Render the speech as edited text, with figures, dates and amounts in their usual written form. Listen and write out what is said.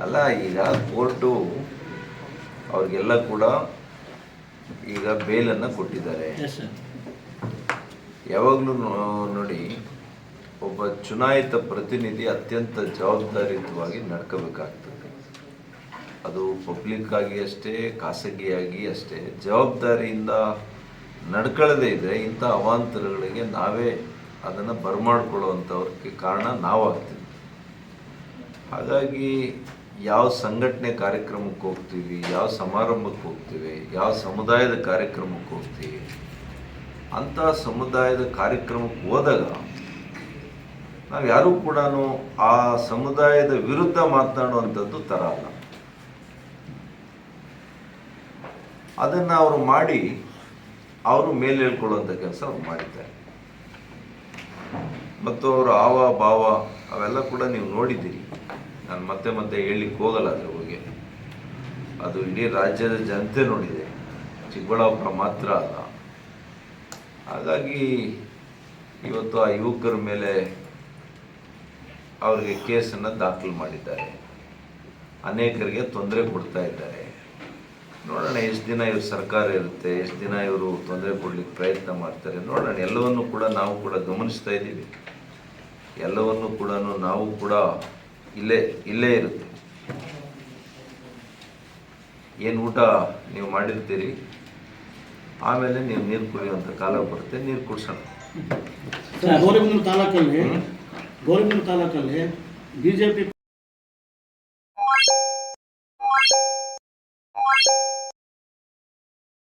ಅಲ್ಲ, ಈಗ ಕೋರ್ಟು ಅವ್ರಿಗೆಲ್ಲ ಕೂಡ ಈಗ ಬೇಲನ್ನು ಕೊಟ್ಟಿದ್ದಾರೆ. ಯಾವಾಗಲೂ ನೋಡಿ, ಒಬ್ಬ ಚುನಾಯಿತ ಪ್ರತಿನಿಧಿ ಅತ್ಯಂತ ಜವಾಬ್ದಾರಿಯುತವಾಗಿ ನಡ್ಕೋಬೇಕಾಗ್ತದೆ. ಅದು ಪಬ್ಲಿಕ್ ಆಗಿ ಅಷ್ಟೇ, ಖಾಸಗಿಯಾಗಿ ಅಷ್ಟೇ ಜವಾಬ್ದಾರಿಯಿಂದ ನಡ್ಕೊಳ್ಳದೇ ಇದ್ದರೆ ಇಂಥ ಅವಾಂತರಗಳಿಗೆ ನಾವೇ ಅದನ್ನು ಬರಮಾಡ್ಕೊಳ್ಳುವಂಥವ್ರಿಗೆ ಕಾರಣ ನಾವಾಗ್ತೀವಿ. ಹಾಗಾಗಿ ಯಾವ ಸಂಘಟನೆ ಕಾರ್ಯಕ್ರಮಕ್ಕೆ ಹೋಗ್ತೀವಿ, ಯಾವ ಸಮಾರಂಭಕ್ಕೆ ಹೋಗ್ತೀವಿ, ಯಾವ ಸಮುದಾಯದ ಕಾರ್ಯಕ್ರಮಕ್ಕೆ ಹೋಗ್ತೀವಿ, ಅಂಥ ಸಮುದಾಯದ ಕಾರ್ಯಕ್ರಮಕ್ಕೆ ಹೋದಾಗ ನಾವು ಯಾರೂ ಕೂಡ ಆ ಸಮುದಾಯದ ವಿರುದ್ಧ ಮಾತನಾಡುವಂಥದ್ದು ಥರ ಅಲ್ಲ. ಅದನ್ನು ಅವರು ಮಾಡಿ ಅವರು ಮೇಲೆ ಹೇಳ್ಕೊಳ್ಳುವಂಥ ಕೆಲಸ ಅವ್ರು ಮಾಡಿದ್ದಾರೆ. ಮತ್ತು ಅವರು ಆವ ಭಾವ ಅವೆಲ್ಲ ಕೂಡ ನೀವು ನೋಡಿದ್ದೀರಿ. ನಾನು ಮತ್ತೆ ಮತ್ತೆ ಹೇಳಲಿಕ್ಕೆ ಹೋಗಲ್ಲ ಅದ್ರ ಬಗ್ಗೆ. ಅದು ಇಡೀ ರಾಜ್ಯದ ಜನತೆ ನೋಡಿದೆ, ಚಿಕ್ಕಬಳ್ಳಾಪುರ ಮಾತ್ರ ಅಲ್ಲ. ಹಾಗಾಗಿ ಇವತ್ತು ಆ ಯುವಕರ ಮೇಲೆ ಅವರಿಗೆ ಕೇಸನ್ನು ದಾಖಲು ಮಾಡಿದ್ದಾರೆ, ಅನೇಕರಿಗೆ ತೊಂದರೆ ಕೊಡ್ತಾ ಇದ್ದಾರೆ. ನೋಡೋಣ ಎಷ್ಟು ದಿನ ಇವ್ರ ಸರ್ಕಾರ ಇರುತ್ತೆ, ಎಷ್ಟು ದಿನ ಇವರು ತೊಂದರೆ ಕೊಡ್ಲಿಕ್ಕೆ ಪ್ರಯತ್ನ ಮಾಡ್ತಾರೆ ನೋಡೋಣ. ಎಲ್ಲವನ್ನು ಕೂಡ ನಾವು ಕೂಡ ಗಮನಿಸ್ತಾ ಇದ್ದೀವಿ. ಎಲ್ಲವನ್ನು ಕೂಡ ನಾವು ಕೂಡ ಇಲ್ಲೇ ಇರುತ್ತೆ. ಏನು ಊಟ ನೀವು ಮಾಡಿರ್ತೀರಿ, ಆಮೇಲೆ ನೀವು ನೀರು ಕುಡಿಯುವಂಥ ಕಾಲ ಬರುತ್ತೆ, ನೀರು ಕುಡಿಸೋಣ. ಗೌರಿಬಿದನೂರು ತಾಲೂಕಲ್ಲಿ BJP